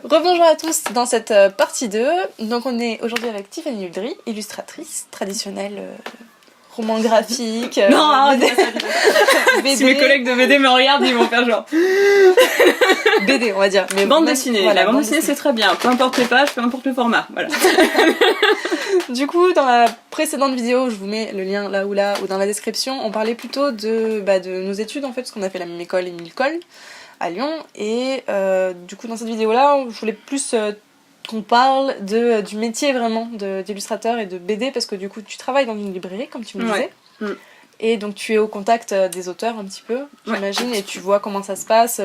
Rebonjour à tous dans cette partie 2. Donc on est aujourd'hui avec Tiffany Uldry, illustratrice traditionnelle, roman graphique, non, BD. Si mes collègues de BD me regardent, ils vont faire genre BD on va dire. Mais bande même, dessinée, voilà, la bande dessinée c'est très bien, peu importe les pages, peu importe le format, voilà. Du coup, dans la précédente vidéo, je vous mets le lien là ou dans la description, on parlait plutôt de nos études en fait, parce qu'on a fait la même école, Émile Coll, à Lyon, et du coup dans cette vidéo là, je voulais plus qu'on parle du métier vraiment d'illustrateur et de BD, parce que du coup tu travailles dans une librairie comme tu me disais, et donc tu es au contact des auteurs un petit peu, j'imagine, et tu vois comment ça se passe,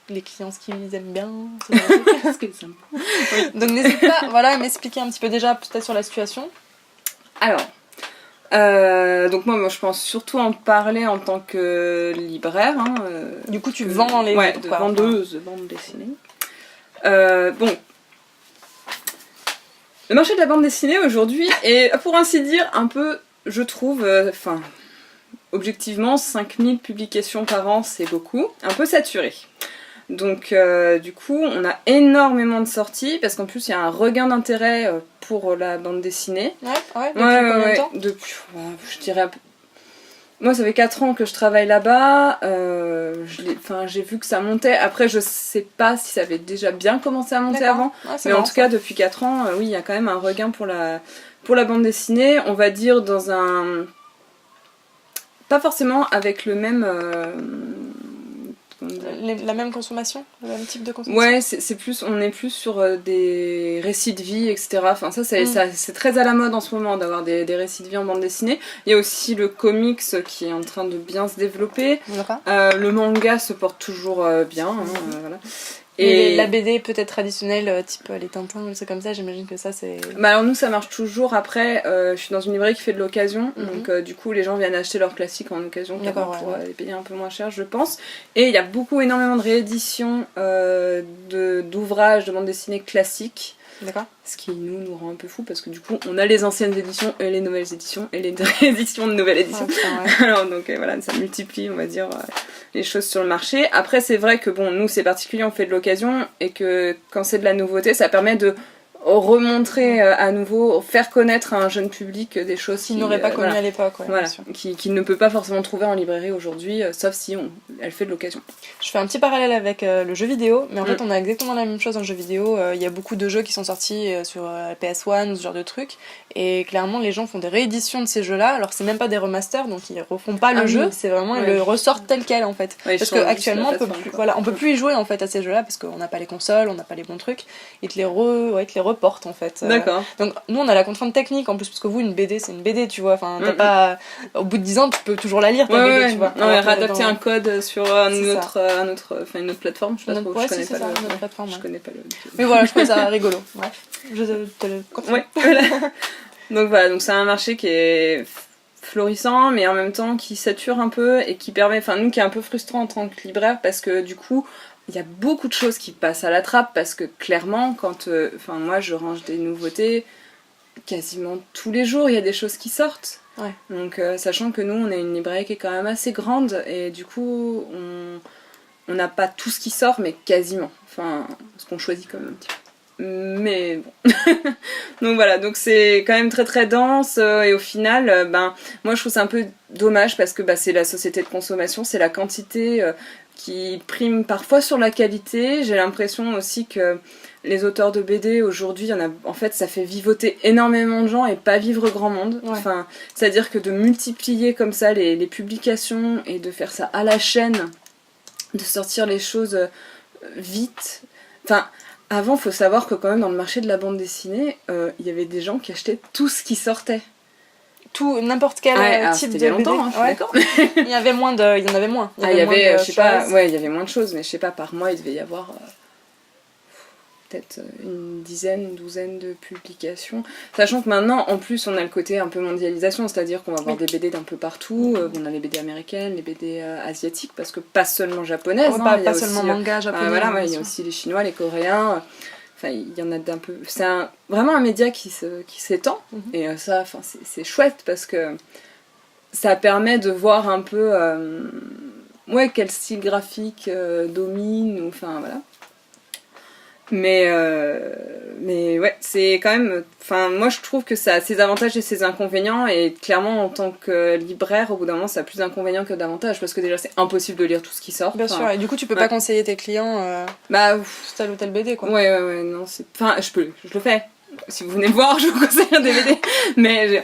les clients ce qu'ils aiment bien, ce qu'ils aiment. Oui. Donc n'hésite pas à m'expliquer un petit peu déjà peut-être sur la situation. Alors, donc moi je pense surtout en parler en tant que libraire. Du coup tu vends les livres, de vendeuse de bande dessinée. Bon, le marché de la bande dessinée aujourd'hui est, pour ainsi dire, un peu, je trouve, objectivement, 5000 publications par an, c'est beaucoup, un peu saturé. Donc du coup, on a énormément de sorties, parce qu'en plus, il y a un regain d'intérêt pour la bande dessinée. Depuis combien de temps ? Depuis, je dirais... Moi, ça fait 4 ans que je travaille là-bas, j'ai vu que ça montait. Après, je sais pas si ça avait déjà bien commencé à monter avant, mais en tout cas, depuis 4 ans, oui, il y a quand même un regain pour la bande dessinée. On va dire dans un... Pas forcément avec le même... la même consommation, le même type de consommation. Ouais, c'est plus, on est plus sur des récits de vie, etc. Enfin, ça c'est très à la mode en ce moment d'avoir des récits de vie en bande dessinée. Il y a aussi le comics qui est en train de bien se développer. Le manga se porte toujours bien. Voilà. Et la BD peut-être traditionnelle, type les Tintins, ou c'est comme ça, j'imagine que ça c'est... alors nous ça marche toujours. Après, je suis dans une librairie qui fait de l'occasion, donc du coup les gens viennent acheter leurs classiques en occasion pour les payer un peu moins cher, je pense. Et il y a énormément de rééditions d'ouvrages de bande dessinée classiques. D'accord. Ce qui nous rend un peu fou, parce que du coup on a les anciennes éditions et les nouvelles éditions et les rééditions de nouvelles éditions. Alors donc voilà, ça multiplie on va dire les choses sur le marché. Après c'est vrai que bon, nous c'est particulier, on fait de l'occasion, et que quand c'est de la nouveauté ça permet de remontrer à nouveau, faire connaître à un jeune public des choses qu'il n'aurait pas connues à l'époque. Qu'il ne peut pas forcément trouver en librairie aujourd'hui, sauf si elle fait de l'occasion. Je fais un petit parallèle avec le jeu vidéo, mais en fait on a exactement la même chose en jeu vidéo. Il y a beaucoup de jeux qui sont sortis sur PS1 ou ce genre de trucs, et clairement les gens font des rééditions de ces jeux-là, alors c'est même pas des remasters, donc ils refont pas le jeu, c'est vraiment ils le ressortent tel quel en fait. Parce qu'actuellement on peut plus y jouer en fait à ces jeux-là, parce qu'on n'a pas les consoles, on n'a pas les bons trucs, ils te les reportent en fait. D'accord. Donc nous on a la contrainte technique en plus, parce que vous une BD c'est une BD, tu vois, enfin t'as pas... Au bout de 10 ans tu peux toujours la lire ta BD, tu vois. Réadapter un code sur une autre plateforme, je sais pas trop, je connais pas le... Mais voilà, je trouve ça rigolo. Bref, je te le confirme. Voilà. Donc voilà, donc c'est un marché qui est florissant, mais en même temps qui sature un peu, et qui permet, nous qui est un peu frustrant en tant que libraire, parce que du coup il y a beaucoup de choses qui passent à la trappe, parce que clairement quand moi je range des nouveautés quasiment tous les jours, il y a des choses qui sortent. Donc sachant que nous on a une librairie qui est quand même assez grande, et du coup on n'a pas tout ce qui sort, mais quasiment, ce qu'on choisit quand même un petit peu. Mais bon. Donc voilà, donc c'est quand même très très dense, et au final moi je trouve ça un peu dommage, parce que c'est la société de consommation, c'est la quantité qui prime parfois sur la qualité. J'ai l'impression aussi que les auteurs de BD aujourd'hui, en fait ça fait vivoter énormément de gens et pas vivre grand monde. C'est-à-dire que de multiplier comme ça les publications, et de faire ça à la chaîne, de sortir les choses vite. Avant, faut savoir que quand même dans le marché de la bande dessinée, il y avait des gens qui achetaient tout ce qui sortait. N'importe quel type de BD. Longtemps, je suis d'accord. Il y en avait moins. Il y avait moins de choses, mais je sais pas, par mois il devait y avoir peut-être une douzaine de publications. Sachant que maintenant, en plus, on a le côté un peu mondialisation, c'est-à-dire qu'on va avoir des BD d'un peu partout. On a les BD américaines, les BD asiatiques, parce que pas seulement japonaises. Pas seulement manga japonais. Il y a aussi les chinois, les coréens. Il y en a d'un peu... C'est vraiment un média qui s'étend. Et ça, c'est chouette, parce que ça permet de voir un peu quel style graphique domine, voilà. Mais ouais, c'est quand même... Enfin, moi, je trouve que ça a ses avantages et ses inconvénients. Et clairement, en tant que libraire, au bout d'un moment, ça a plus d'inconvénients que d'avantages. Parce que déjà, c'est impossible de lire tout ce qui sort. Bien sûr, et du coup, tu peux pas conseiller tes clients telle ou telle BD, quoi. Ouais, non, c'est... Enfin, je le fais. Si vous venez me voir, je vous conseille un DVD. Mais...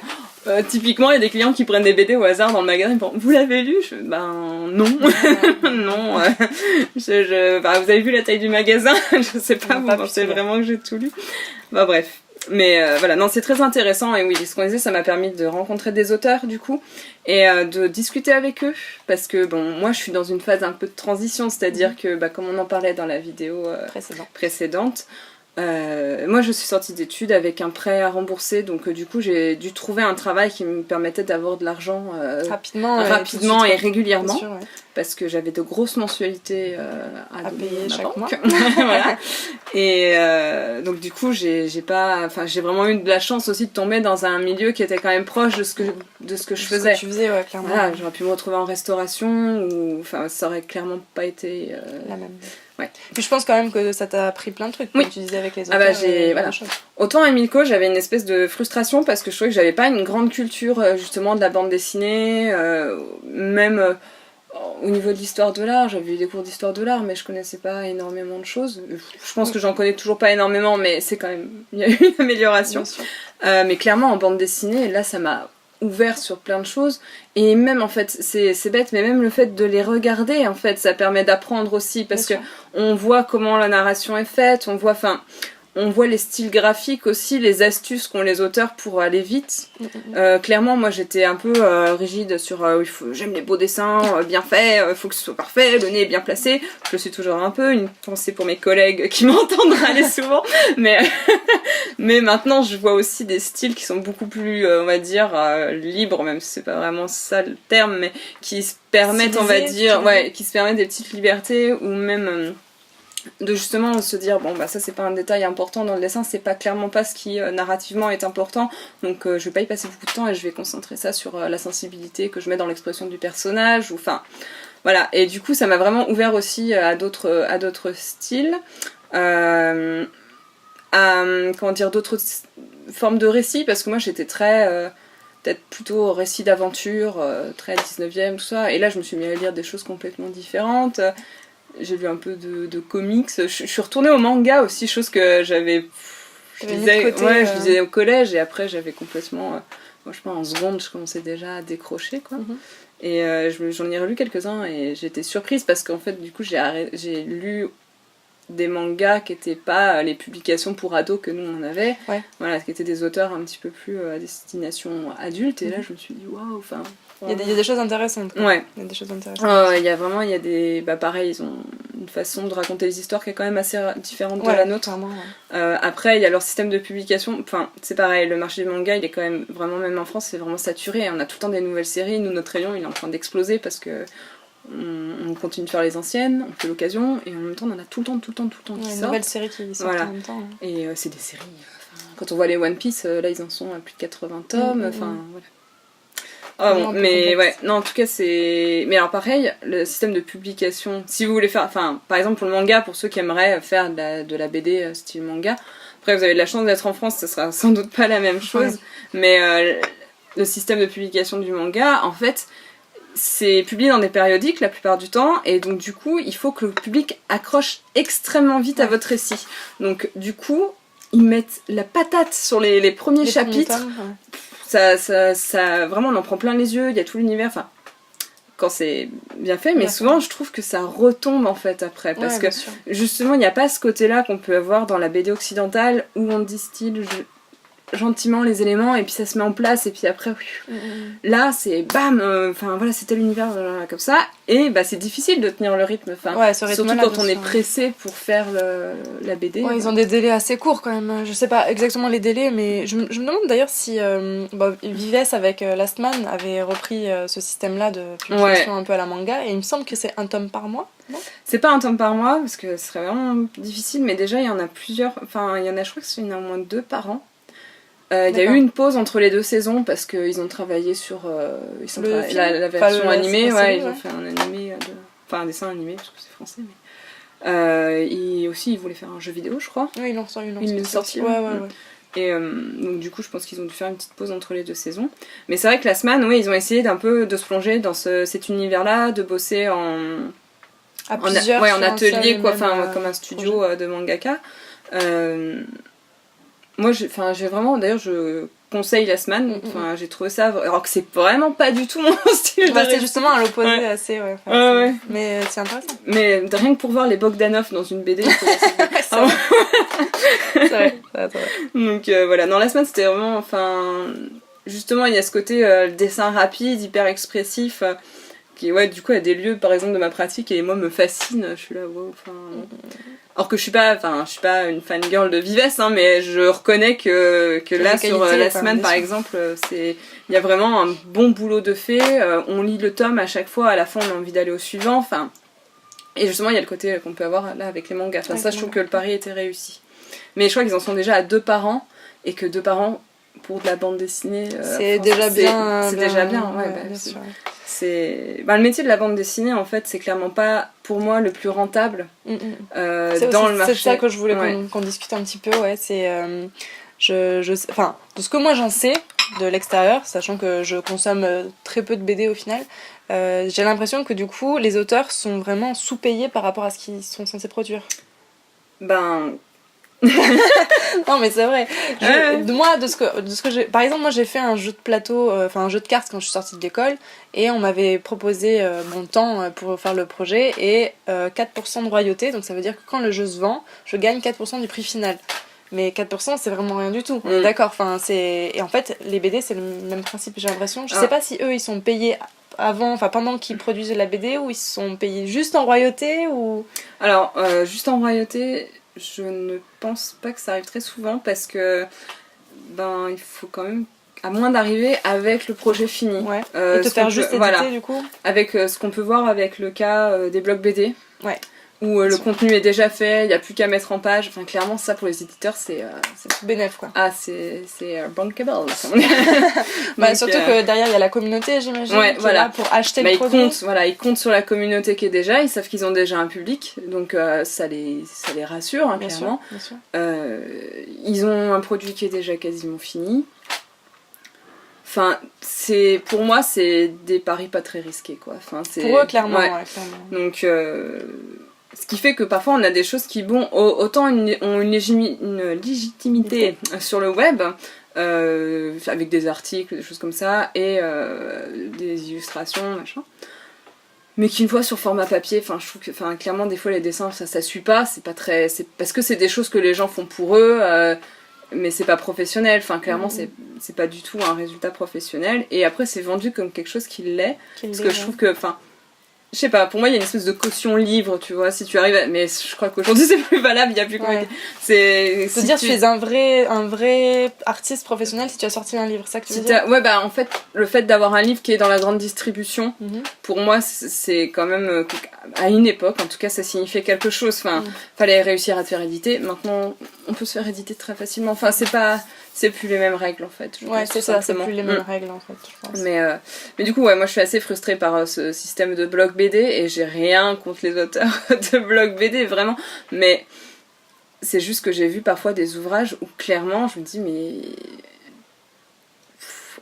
typiquement, il y a des clients qui prennent des BD au hasard dans le magasin et me disent, vous l'avez lu? Ben non, non. Vous avez vu la taille du magasin? Je sais pas, vous pensez vraiment que j'ai tout lu? Bah bref. Mais voilà, non, c'est très intéressant et oui, ce qu'on disait, ça m'a permis de rencontrer des auteurs du coup et de discuter avec eux parce que bon, moi je suis dans une phase un peu de transition, c'est-à-dire que comme on en parlait dans la vidéo précédente, moi je suis sortie d'études avec un prêt à rembourser, donc du coup j'ai dû trouver un travail qui me permettait d'avoir de l'argent rapidement et régulièrement, sûr, parce que j'avais de grosses mensualités à payer chaque mois. Voilà. Et donc du coup j'ai vraiment eu de la chance aussi de tomber dans un milieu qui était quand même proche de ce que je faisais. Ce que tu faisais, ouais, clairement. Voilà, j'aurais pu me retrouver en restauration ou ça aurait clairement pas été la même. Ouais. Puis je pense quand même que ça t'a appris plein de trucs, comme tu disais avec les auteurs. Voilà. Autant à Milko, j'avais une espèce de frustration parce que je trouvais que j'avais pas une grande culture justement de la bande dessinée, même au niveau de l'histoire de l'art. J'avais eu des cours d'histoire de l'art, mais je connaissais pas énormément de choses. Je pense que j'en connais toujours pas énormément, mais c'est quand même... Il y a eu une amélioration. Mais clairement, en bande dessinée, là, ça m'a ouvert sur plein de choses, et même en fait c'est bête, mais même le fait de les regarder en fait ça permet d'apprendre aussi, parce que on voit comment la narration est faite, on voit les styles graphiques aussi, les astuces qu'ont les auteurs pour aller vite. Clairement, moi j'étais un peu rigide sur j'aime les beaux dessins, bien faits, il faut que ce soit parfait, le nez est bien placé. Je le suis toujours un peu, une pensée pour mes collègues qui m'entendent râler souvent, mais maintenant je vois aussi des styles qui sont beaucoup plus, on va dire, libres, même si c'est pas vraiment ça le terme, mais qui se permettent, on va dire, qui se permettent des petites libertés, ou même... de justement se dire bon ça c'est pas un détail important dans le dessin, c'est pas clairement pas ce qui narrativement est important, donc je vais pas y passer beaucoup de temps et je vais concentrer ça sur la sensibilité que je mets dans l'expression du personnage, ou enfin voilà. Et du coup ça m'a vraiment ouvert aussi à d'autres styles, comment dire, d'autres formes de récits, parce que moi j'étais très peut-être plutôt récit d'aventure, très 19e, tout ça, et là je me suis mis à lire des choses complètement différentes. J'ai lu un peu de comics. Je suis retournée au manga aussi, chose que je lisais au collège, et après j'avais complètement... moi je sais pas, en seconde, je commençais déjà à décrocher, quoi. Et j'en ai relu quelques-uns et j'étais surprise parce qu'en fait, du coup, j'ai lu des mangas qui n'étaient pas les publications pour ados que nous on avait, voilà, qui étaient des auteurs un petit peu plus à destination adulte, et là je me suis dit waouh, enfin... Il y a des choses intéressantes. Ouais. Il y a des choses intéressantes. Il y a des... pareil, ils ont une façon de raconter les histoires qui est quand même assez différente de la nôtre. Après, il y a leur système de publication. Enfin, c'est pareil, le marché du manga, il est quand même vraiment, même en France, c'est vraiment saturé. On a tout le temps des nouvelles séries. Nous, notre rayon, il est en train d'exploser parce que on continue de faire les anciennes, on fait l'occasion, et en même temps, on en a tout le temps qui sortent. Une nouvelle série qui sort en même temps. Et c'est des séries... quand on voit les One Piece, là, ils en sont à plus de 80 tomes. Enfin, voilà. Mais ouais, non, en tout cas c'est... Mais alors pareil, le système de publication, si vous voulez faire... Enfin, par exemple pour le manga, pour ceux qui aimeraient faire de la BD style manga, après vous avez de la chance d'être en France, ce sera sans doute pas la même chose, mais le système de publication du manga, en fait, c'est publié dans des périodiques la plupart du temps, et donc du coup, il faut que le public accroche extrêmement vite à votre récit. Donc du coup, ils mettent la patate sur les premiers chapitres. Ça, vraiment, on en prend plein les yeux, il y a tout l'univers, enfin, quand c'est bien fait, mais souvent, je trouve que ça retombe, en fait, après, parce que, justement, il n'y a pas ce côté-là qu'on peut avoir dans la BD occidentale, où on distille gentiment les éléments, et puis ça se met en place, et puis après, là, c'est bam, enfin, voilà, c'était l'univers, comme ça, et c'est difficile de tenir le rythme, surtout quand on est pressé pour faire la BD. Ils ont des délais assez courts, quand même. Je sais pas exactement les délais, mais je me demande d'ailleurs si Vives avec Last Man avait repris ce système-là de publication un peu à la manga, et il me semble que c'est un tome par mois. C'est pas un tome par mois, parce que ce serait vraiment difficile, mais déjà, il y en a plusieurs, enfin, il y en a, je crois qu'il y en a au moins 2 par an. Il y a eu une pause entre les 2 saisons parce qu'ils ont travaillé sur la version animée, ils ont fait un animé, enfin un dessin animé parce que c'est français, mais Et aussi, ils voulaient faire un jeu vidéo, je crois. Oui, ils l'ont sorti. Ils l'ont sorti, ouais. Et donc du coup je pense qu'ils ont dû faire une petite pause entre les 2 saisons. Mais c'est vrai que Last Man, oui, ils ont essayé d'un peu de se plonger dans cet univers-là, de bosser en atelier, quoi, comme un studio de mangaka. Moi j'ai vraiment, d'ailleurs je conseille Last Man, j'ai trouvé ça, alors que c'est vraiment pas du tout mon style. C'est justement à l'opposé, assez, ouais. Mais c'est intéressant. Mais rien que pour voir les Bogdanov dans une BD, il faut c'est vrai. Donc voilà, dans Last Man c'était vraiment, justement il y a ce côté dessin rapide, hyper expressif, qui du coup a des lieux par exemple de ma pratique et moi me fascine, je suis là wow, alors que je suis pas une fangirl de Vives, mais je reconnais que là sur Last Man par exemple, il y a vraiment un bon boulot de fait, on lit le tome à chaque fois, à la fin on a envie d'aller au suivant, et justement il y a le côté qu'on peut avoir là avec les mangas, ça je trouve que le pari était réussi. Mais je crois qu'ils en sont déjà à 2 par an, et que 2 par an pour de la bande dessinée, c'est déjà bien. C'est déjà bien, bien sûr. Le métier de la bande dessinée en fait c'est clairement pas pour moi le plus rentable dans le marché. C'est ça que je voulais qu'on discute un petit peu, c'est de ce que moi j'en sais de l'extérieur, sachant que je consomme très peu de BD au final, j'ai l'impression que du coup les auteurs sont vraiment sous-payés par rapport à ce qu'ils sont censés produire. Non mais c'est vrai. Moi de ce que j'ai, par exemple moi j'ai fait un jeu de plateau, un jeu de cartes quand je suis sortie de l'école et on m'avait proposé mon temps pour faire le projet et 4% de royauté, donc ça veut dire que quand le jeu se vend je gagne 4% du prix final. Mais 4% c'est vraiment rien du tout, on est d'accord, et en fait les BD c'est le même principe, j'ai l'impression. Je sais pas si eux ils sont payés pendant qu'ils produisent la BD ou ils sont payés juste en royauté ou... Alors juste en royauté je ne pense pas que ça arrive très souvent parce que il faut quand même, à moins d'arriver avec le projet fini, et te faire juste éditer du coup avec ce qu'on peut voir avec le cas des blogs BD où le contenu est déjà fait, il n'y a plus qu'à mettre en page, clairement ça pour les éditeurs c'est bénéf quoi. C'est bankable. Surtout que derrière il y a la communauté j'imagine qui est là pour acheter le produit. Ils comptent sur la communauté qui est déjà, ils savent qu'ils ont déjà un public, donc ça les rassure clairement. Bien sûr. Ils ont un produit qui est déjà quasiment fini. Pour moi c'est des paris pas très risqués quoi. Pour eux clairement. Donc ce qui fait que parfois on a des choses qui autant ont une légitimité sur le web, avec des articles, des choses comme ça, et des illustrations, machin. Mais qu'une fois sur format papier, je trouve que clairement des fois les dessins ça suit pas, c'est parce que c'est des choses que les gens font pour eux, mais c'est pas professionnel, clairement c'est pas du tout un résultat professionnel, et après c'est vendu comme quelque chose qui l'est, parce que je trouve que je sais pas, pour moi il y a une espèce de caution livre, tu vois, si tu arrives à... Mais je crois qu'aujourd'hui c'est plus valable, il y a plus tu es un vrai artiste professionnel si tu as sorti un livre, c'est ça que tu veux dire ? En fait, le fait d'avoir un livre qui est dans la grande distribution, pour moi c'est quand même, à une époque en tout cas, ça signifiait quelque chose, fallait réussir à te faire éditer, maintenant on peut se faire éditer très facilement, c'est plus les mêmes règles en fait. C'est ça, c'est plus les mêmes règles en fait, je pense. Mais du coup, moi je suis assez frustrée par ce système de blog BD et j'ai rien contre les auteurs de blog BD, vraiment. Mais c'est juste que j'ai vu parfois des ouvrages où clairement je me dis, mais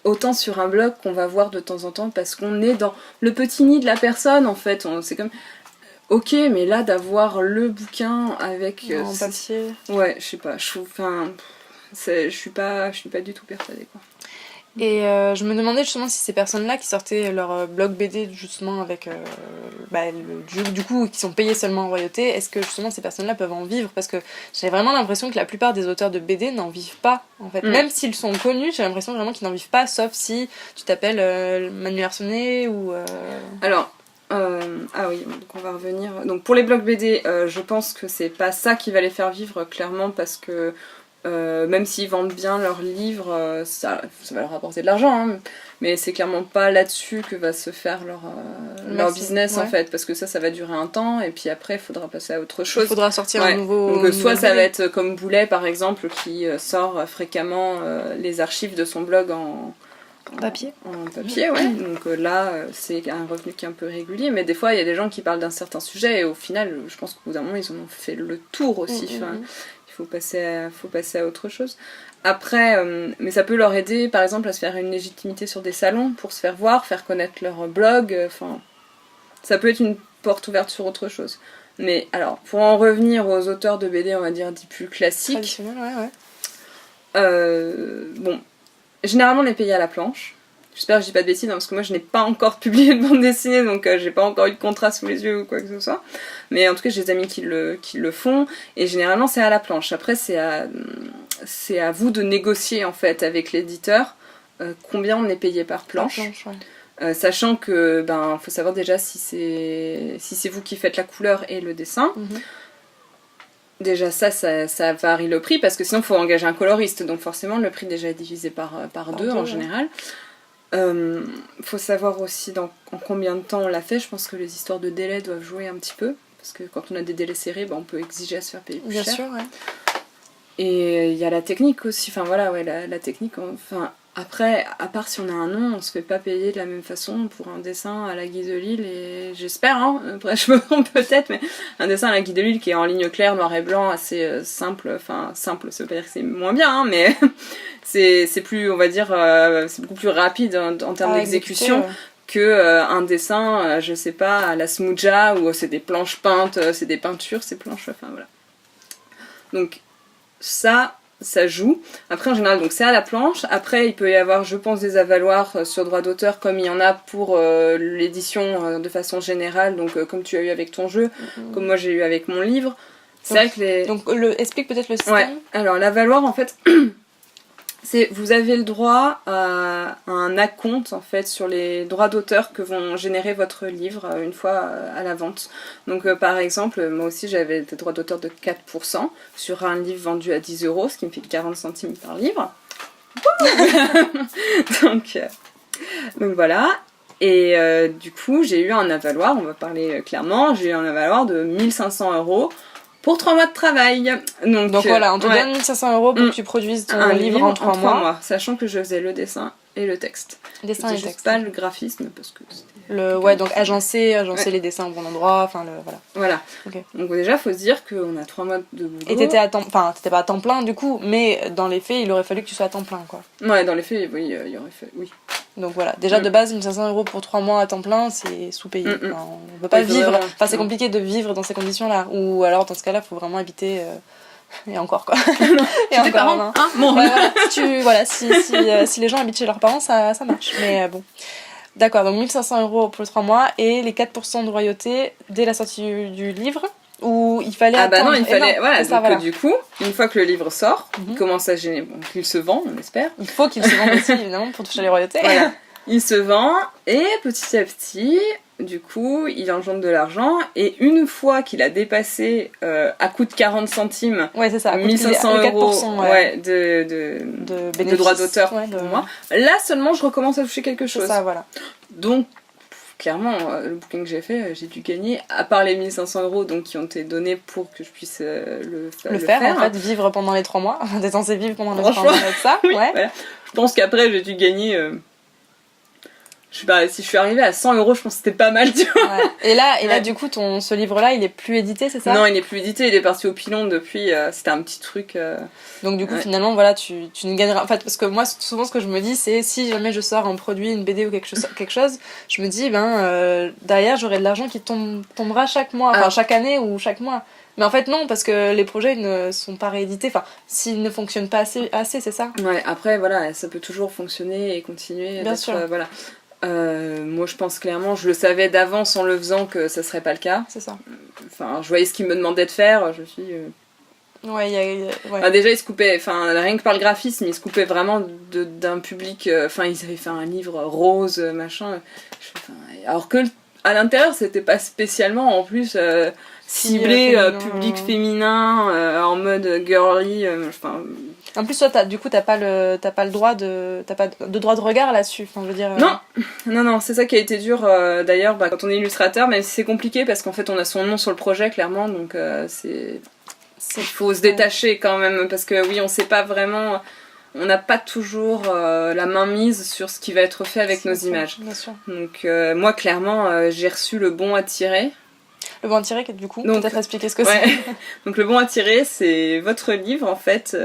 autant sur un blog qu'on va voir de temps en temps parce qu'on est dans le petit nid de la personne en fait. C'est comme. Ok, mais là d'avoir le bouquin avec. En papier. Ouais, je sais pas, je trouve. Je suis pas du tout persuadée quoi. Et je me demandais justement si ces personnes-là qui sortaient leur blog BD justement avec du coup qui sont payées seulement en royauté, est-ce que justement ces personnes-là peuvent en vivre ? Parce que j'ai vraiment l'impression que la plupart des auteurs de BD n'en vivent pas en fait. Même s'ils sont connus, j'ai l'impression vraiment qu'ils n'en vivent pas, sauf si tu t'appelles Manu Larsonnet ou... Alors... oui, donc on va revenir. Donc pour les blogs BD, je pense que c'est pas ça qui va les faire vivre clairement parce que même s'ils vendent bien leurs livres, ça va leur apporter de l'argent, mais c'est clairement pas là-dessus que va se faire leur business en fait, parce que ça va durer un temps et puis après il faudra passer à autre chose. Il faudra sortir un nouveau. Donc soit ça va être comme Boulet par exemple qui sort fréquemment les archives de son blog Papier. En papier, ouais. Donc là, c'est un revenu qui est un peu régulier, mais des fois, il y a des gens qui parlent d'un certain sujet et au final, je pense qu'au bout d'un moment, ils en ont fait le tour aussi. Enfin, il faut passer à autre chose. Après, mais ça peut leur aider, par exemple, à se faire une légitimité sur des salons pour se faire voir, faire connaître leur blog. Enfin, ça peut être une porte ouverte sur autre chose. Mais alors, pour en revenir aux auteurs de BD, on va dire, dits plus classiques. Bon, généralement, on est payé à la planche. J'espère que je dis pas de bêtises, hein, parce que moi je n'ai pas encore publié de bande dessinée, donc j'ai pas encore eu de contrat sous les yeux ou quoi que ce soit. Mais en tout cas, j'ai des amis qui le font, et généralement c'est à la planche. Après, c'est à vous de négocier en fait avec l'éditeur combien on est payé par planche. Sachant que, faut savoir déjà si c'est vous qui faites la couleur et le dessin. Déjà ça varie le prix, parce que sinon il faut engager un coloriste, donc forcément le prix déjà est divisé par deux en général. Faut savoir aussi en combien de temps on l'a fait. Je pense que les histoires de délai doivent jouer un petit peu, parce que quand on a des délais serrés, on peut exiger à se faire payer plus cher. Bien sûr, ouais. Et il y a la technique aussi, enfin voilà, ouais, la technique, enfin après, à part si on a un nom, on se fait pas payer de la même façon pour un dessin à la Guy Delisle, et j'espère, hein, après je me trompe peut-être, mais un dessin à la Guy Delisle qui est en ligne claire, noir et blanc, assez simple, enfin simple, ça veut pas dire que c'est moins bien, hein, mais c'est plus, on va dire, c'est beaucoup plus rapide en termes d'exécution. Que un dessin, je sais pas, à la Smooja, où c'est des planches peintes, c'est des peintures, ces planches, enfin voilà. Donc ça joue. Après en général, donc c'est à la planche. Après il peut y avoir, je pense, des avaloirs sur droit d'auteur, comme il y en a pour l'édition de façon générale, donc comme tu as eu avec ton jeu, comme moi j'ai eu avec mon livre. C'est vrai que les... Donc explique peut-être le système. Ouais. Alors l'avaloir en fait... vous avez le droit à un acompte en fait sur les droits d'auteur que vont générer votre livre une fois à la vente. Donc par exemple, moi aussi j'avais des droits d'auteur de 4% sur un livre vendu à 10 €, ce qui me fait 40 centimes par livre. donc voilà. Et du coup j'ai eu un avaloir, on va parler clairement, j'ai eu un avaloir de 1500 € pour 3 mois de travail. Donc voilà, on te donne 1500 € pour que tu produises ton livre en 3 mois. Sachant que je faisais le dessin et le texte. Dessin et texte. Pas le graphisme, parce que c'était... donc agencer les dessins au bon endroit, enfin voilà. Voilà. Okay. Donc déjà, faut se dire qu'on a 3 mois de boulot. Et t'étais t'étais pas à temps plein du coup, mais dans les faits, il aurait fallu que tu sois à temps plein, quoi. Ouais, dans les faits, oui, il aurait fallu, oui. Donc voilà, déjà de base, 1500 € pour 3 mois à temps plein, c'est sous-payé. Enfin, on peut pas vivre, enfin c'est compliqué de vivre dans ces conditions-là. Ou alors dans ce cas-là, faut vraiment éviter... Et encore quoi. Et encore parents, hein, bon. Si les gens habitent chez leurs parents, ça marche. Mais bon. D'accord, donc 1500 € pour 3 mois et les 4% de royauté dès la sortie du livre. Où il fallait attendre. Non, il fallait. Voilà, donc voilà. Du coup, une fois que le livre sort, il commence à gêner. Bon, il se vend, on espère. Il faut qu'il se vende aussi, évidemment, pour toucher les royautés. Voilà. Il se vend, et petit à petit, du coup, il engendre de l'argent, et une fois qu'il a dépassé à coût de 40 centimes, ouais, c'est ça, 1500 € de droits d'auteur pour moi, là seulement je recommence à toucher quelque chose. C'est ça, voilà. Donc, clairement, le bouquin que j'ai fait, j'ai dû gagner, à part les 1500 € donc, qui ont été donnés pour que je puisse le faire. En fait, vivre pendant les 3 mois. T'es censé vivre pendant les 3 mois avec ça. Oui, ouais. Voilà. Je pense qu'après, j'ai dû gagner... je sais pas, si je suis arrivée à 100 €, je pense que c'était pas mal, tu vois. Ouais. Et là, du coup, ce livre-là, il est plus édité, c'est ça ? Non, il est plus édité, il est parti au pilon depuis, c'était un petit truc... Donc du coup, finalement, voilà, tu ne gagneras... En fait, parce que moi, souvent, ce que je me dis, c'est si jamais je sors un produit, une BD ou quelque chose, je me dis, derrière, j'aurai de l'argent qui tombera chaque mois, enfin, chaque année ou chaque mois. Mais en fait, non, parce que les projets ne sont pas réédités. Enfin, s'ils ne fonctionnent pas assez, c'est ça ? Ouais, après, voilà, ça peut toujours fonctionner et continuer. Bien sûr. Voilà. Moi je pense clairement, je le savais d'avance en le faisant que ça serait pas le cas. C'est ça. Enfin, je voyais ce qu'il me demandait de faire, je me suis... Ouais. Déjà, ils se coupaient, enfin, rien que par le graphisme, ils se coupaient vraiment d'un public. Enfin, ils avaient fait un livre rose, machin. Alors que à l'intérieur, c'était pas spécialement en plus ciblé public féminin, en mode girly. En plus, toi, t'as pas le droit t'as pas de droit de regard là-dessus. Enfin, je veux dire. Non, c'est ça qui a été dur. D'ailleurs, quand on est illustrateur, même si c'est compliqué parce qu'en fait, on a son nom sur le projet clairement, donc il faut se détacher quand même parce que oui, on sait pas vraiment. on n'a pas toujours la main mise sur ce qui va être fait avec nos images. Bien sûr. Donc moi clairement j'ai reçu le bon à tirer. Le bon à tirer, du coup, donc, peut-être expliquer ce que ouais. c'est. Donc le bon à tirer, c'est votre livre en fait.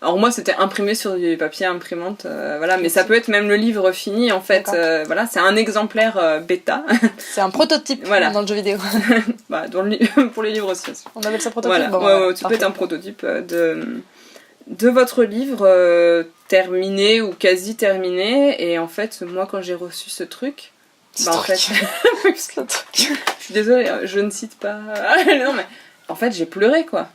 Alors moi c'était imprimé sur du papier imprimante, voilà, mais ça peut être même le livre fini en fait. Voilà, c'est un exemplaire bêta. C'est un prototype dans le jeu vidéo. Bah, pour les livres aussi. On appelle ça prototype. Voilà. Ouais, tu peux être un prototype de votre livre terminé ou quasi terminé. Et en fait, moi quand j'ai reçu ce truc. Bah, en fait, je suis désolée, je ne cite pas. Non, mais en fait, j'ai pleuré quoi.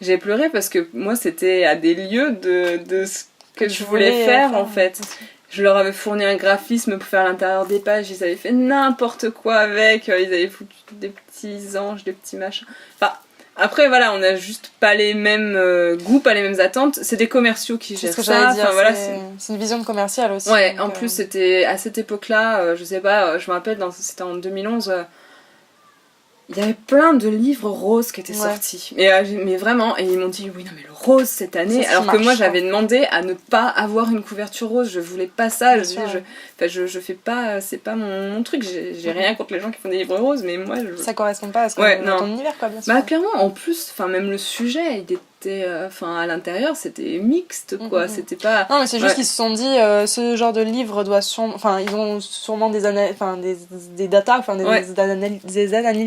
J'ai pleuré parce que moi, c'était à des lieux de ce que je voulais faire en fait. Je leur avais fourni un graphisme pour faire l'intérieur des pages, ils avaient fait n'importe quoi avec, ils avaient foutu des petits anges, des petits machins. Enfin, après voilà, on n'a juste pas les mêmes goûts, pas les mêmes attentes. C'est des commerciaux qui gèrent ça. Dire, voilà, c'est une vision de commercial aussi. Ouais, en plus c'était à cette époque-là, je sais pas, je me rappelle, c'était en 2011. Il y avait plein de livres roses qui étaient sortis. Mais vraiment, et ils m'ont dit, oui, non, mais le rose cette année. Alors que moi, j'avais demandé à ne pas avoir une couverture rose. Je voulais pas ça. Je fais pas, c'est pas mon truc. J'ai rien contre les gens qui font des livres roses, mais moi. Ça correspond pas à ce ton univers, quoi, bien sûr. Bah, clairement, en plus, même le sujet, il était. À l'intérieur, c'était mixte, quoi. C'était pas. Non, mais c'est juste qu'ils se sont dit, ce genre de livre doit sûrement. Enfin, ils ont sûrement des datas,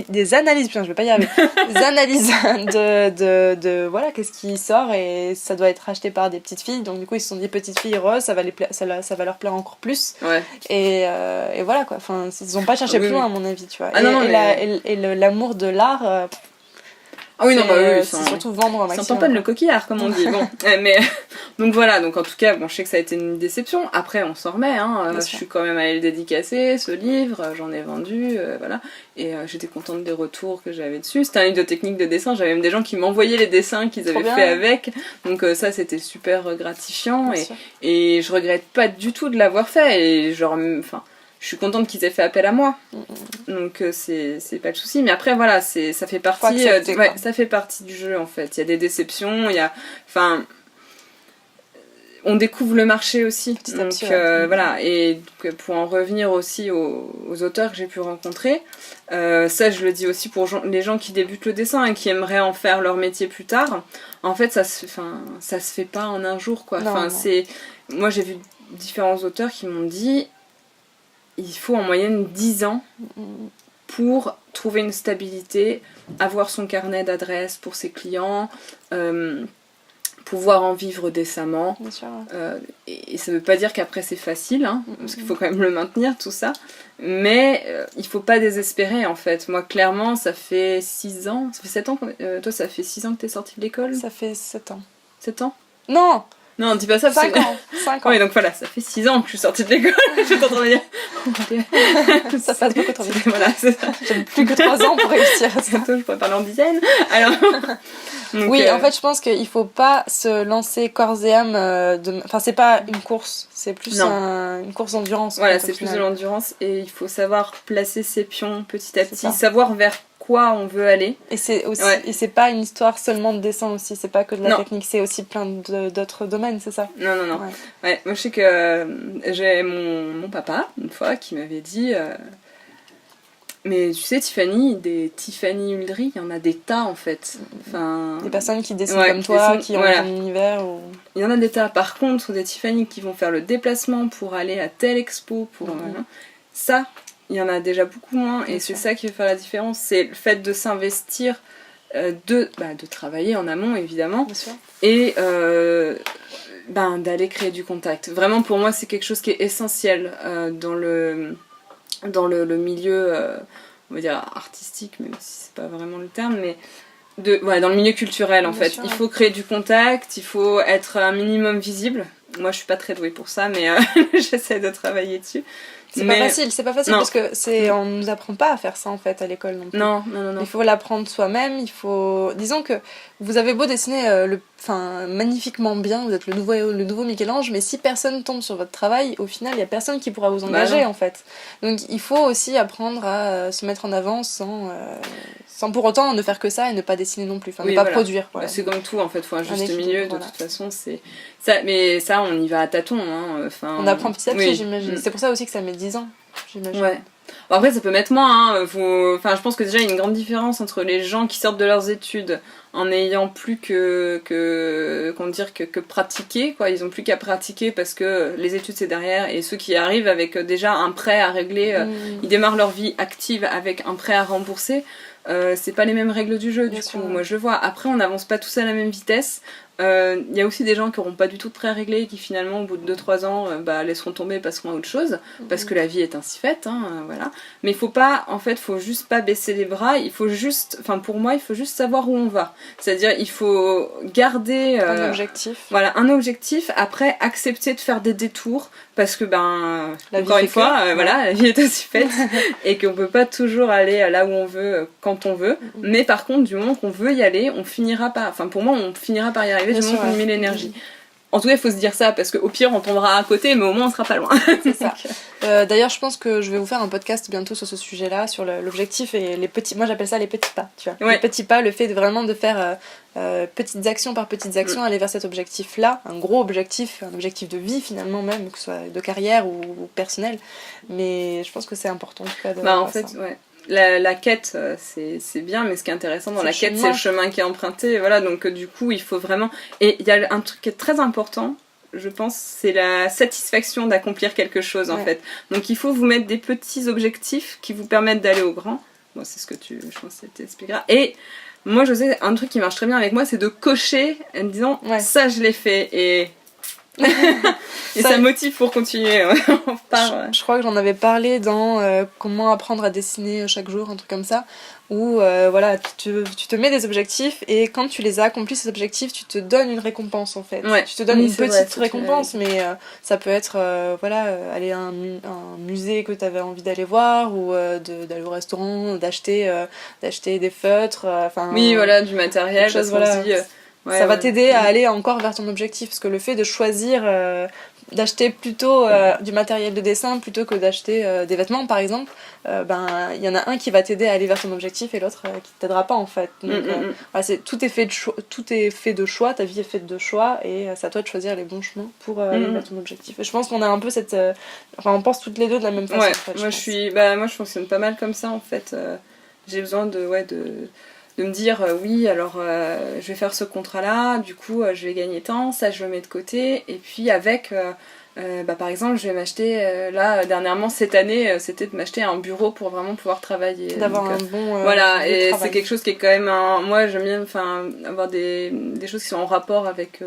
des analyses, putain, je vais pas y arriver. Des analyses de voilà, qu'est-ce qui sort, et ça doit être acheté par des petites filles. Donc, du coup, ils se sont dit, petites filles roses, ça va leur plaire encore plus. Ouais. Et voilà, quoi. Enfin, ils ont pas cherché plus loin, à mon avis, tu vois. Et l'amour de l'art. Ah oui, non, c'est surtout vendre un maximum. Ça tamponne le coquillard, comme on dit. Bon, mais donc voilà, donc en tout cas, bon, je sais que ça a été une déception. Après, on s'en remet, hein. Je suis quand même allée le dédicacer, ce livre, j'en ai vendu, voilà. Et j'étais contente des retours que j'avais dessus. C'était un livre de technique de dessin, j'avais même des gens qui m'envoyaient les dessins qu'ils avaient fait avec. Donc ça, c'était super gratifiant. Et je regrette pas du tout de l'avoir fait. Et genre, enfin. Je suis contente qu'ils aient fait appel à moi, donc c'est pas le souci. Mais après voilà, ça fait partie, ça fait partie du jeu en fait. Il y a des déceptions, on découvre le marché aussi. Donc voilà, et donc, pour en revenir aussi aux auteurs que j'ai pu rencontrer, ça je le dis aussi pour les gens qui débutent le dessin et qui aimeraient en faire leur métier plus tard. En fait, ça se fait pas en un jour quoi. Moi j'ai vu différents auteurs qui m'ont dit. Il faut en moyenne 10 ans pour trouver une stabilité, avoir son carnet d'adresses pour ses clients, pouvoir en vivre décemment. Bien sûr. Et ça ne veut pas dire qu'après c'est facile, hein, parce qu'il faut quand même le maintenir, tout ça. Mais il ne faut pas désespérer en fait. Moi clairement, ça fait 6 ans, ça fait 7 ans, toi ça fait 6 ans que tu es sortie de l'école ? Ça fait 7 ans. 7 ans ? Non. Non, dis pas ça parce 5 ans. 5 ans. Oui, donc voilà, ça fait 6 ans que je suis sortie de l'école. Je suis en train de dire. Ça passe beaucoup trop vite. Voilà, c'est ça. J'ai plus que 3 ans pour réussir à ça. Je pourrais parler en dizaines. Alors. Donc, oui, en fait, je pense qu'il faut pas se lancer corps et âme. Enfin, c'est pas une course, c'est plus une course d'endurance. Voilà, c'est plus de l'endurance et il faut savoir placer ses pions petit à petit, savoir vers quoi on veut aller. Et c'est aussi, et c'est pas une histoire seulement de dessin aussi, c'est pas que de la technique, c'est aussi plein d'autres domaines, c'est ça ? Non. Ouais, moi je sais que j'ai mon papa, une fois, qui m'avait dit mais tu sais Tiffany, des Tiffany Uldry, il y en a des tas en fait. Enfin, des personnes qui dessinent comme toi, qui ont un univers. Il y en a des tas. Par contre, des Tiffany qui vont faire le déplacement pour aller à telle expo, ça, il y en a déjà beaucoup moins. Et c'est ça qui va faire la différence. C'est le fait de s'investir, de travailler en amont évidemment. Et d'aller créer du contact. Vraiment pour moi c'est quelque chose qui est essentiel dans le milieu, on va dire artistique, même si c'est pas vraiment le terme, mais dans le milieu culturel en fait. Il faut créer du contact, il faut être un minimum visible. Moi je suis pas très douée pour ça, mais j'essaie de travailler dessus. C'est pas facile Non. parce que on nous apprend pas à faire ça en fait à l'école non plus. Non. Il faut l'apprendre soi-même, disons que vous avez beau dessiner magnifiquement bien, vous êtes le nouveau Michel-Ange, mais si personne tombe sur votre travail, au final il y a personne qui pourra vous engager en fait. Donc il faut aussi apprendre à se mettre en avant sans pour autant ne faire que ça et ne pas dessiner non plus, ne pas produire. Voilà. C'est comme tout en fait, il faut un juste milieu, de toute façon c'est... Ça, mais ça on y va à tâtons. Hein. On apprend petit à petit j'imagine. C'est pour ça aussi que ça met 10 ans, j'imagine. Ouais. Bon, après ça peut mettre moins, je pense que déjà il y a une grande différence entre les gens qui sortent de leurs études en n'ayant plus que pratiquer, quoi. Ils ont plus qu'à pratiquer parce que les études c'est derrière, et ceux qui arrivent avec déjà un prêt à régler, ils démarrent leur vie active avec un prêt à rembourser. C'est pas les mêmes règles du jeu, du coup, moi je le vois. Après, on n'avance pas tous à la même vitesse. Il y a aussi des gens qui n'auront pas du tout de prêt à régler et qui finalement, au bout de 2-3 ans, laisseront tomber et passeront à autre chose, parce que la vie est ainsi faite, voilà. Mais faut juste pas baisser les bras, pour moi, il faut juste savoir où on va. C'est-à-dire, il faut garder un objectif. Voilà, un objectif, après accepter de faire des détours, parce que encore une fois, la vie est ainsi faite, et qu'on peut pas toujours aller là où on veut, quand on veut, mais par contre, du moment qu'on veut y aller, on finira par y arriver du moment qu'on y met l'énergie. En tout cas, il faut se dire ça, parce qu'au pire, on tombera à côté, mais au moins, on sera pas loin. C'est ça. D'ailleurs, je pense que je vais vous faire un podcast bientôt sur ce sujet-là, sur l'objectif et les petits... Moi, j'appelle ça les petits pas, tu vois. Ouais. Les petits pas, le fait de faire petites actions par petites actions, aller vers cet objectif-là, un gros objectif, un objectif de vie, finalement, même, que ce soit de carrière ou personnel. Mais je pense que c'est important, en tout cas, de en fait, ça. Ouais. La quête, c'est bien, mais ce qui est intéressant dans la quête, c'est le chemin qui est emprunté. Voilà, donc du coup, il faut vraiment... Et il y a un truc qui est très important, je pense, c'est la satisfaction d'accomplir quelque chose, en fait. Donc il faut vous mettre des petits objectifs qui vous permettent d'aller au grand. Bon, c'est ce que je pense que tu expliqueras. Et moi, je sais, un truc qui marche très bien avec moi, c'est de cocher en me disant, ça, je l'ai fait. Et ça motive pour continuer. Je crois que j'en avais parlé dans comment apprendre à dessiner chaque jour, un truc comme ça, où tu te mets des objectifs et quand tu les as accomplis, ces objectifs, tu te donnes une récompense en fait. Tu te donnes une petite récompense, mais ça peut être aller à un musée que tu avais envie d'aller voir, ou d'aller au restaurant, d'acheter des feutres, du matériel, chose, ça va t'aider à aller encore vers ton objectif, parce que le fait de choisir d'acheter plutôt du matériel de dessin plutôt que d'acheter des vêtements par exemple, il y en a un qui va t'aider à aller vers ton objectif et l'autre qui t'aidera pas en fait. Donc tout est fait de choix, ta vie est faite de choix, et c'est à toi de choisir les bons chemins pour aller vers ton objectif. Et je pense qu'on a un peu on pense toutes les deux de la même façon. Ouais, en fait, moi je fonctionne pas mal comme ça en fait. J'ai besoin de me dire alors je vais faire ce contrat là, du coup je vais gagner tant, ça je le mets de côté, et puis avec par exemple je vais m'acheter dernièrement cette année c'était de m'acheter un bureau pour vraiment pouvoir travailler, d'avoir un bon et travail. C'est quelque chose qui est quand même moi j'aime bien avoir des choses qui sont en rapport avec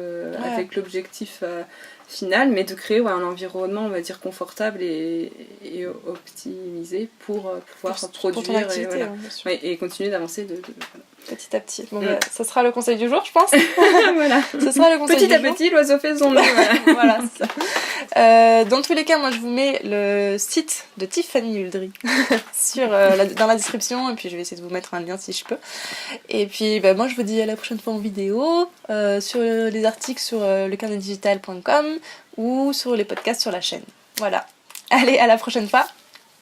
l'objectif final, mais de créer un environnement, on va dire, confortable et optimisé pour pouvoir produire ton activité, et continuer d'avancer petit à petit. Bon, ça sera le conseil du jour, je pense. Voilà. Ça sera le conseil petit du à jour. petit, l'oiseau fait son nid. Voilà, c'est ça. Dans tous les cas, moi je vous mets le site de Tiffany Uldry dans la description, et puis je vais essayer de vous mettre un lien si je peux. Et puis moi je vous dis à la prochaine fois en vidéo, sur les articles sur lecarnetdigital.com ou sur les podcasts sur la chaîne. Voilà. Allez, à la prochaine fois.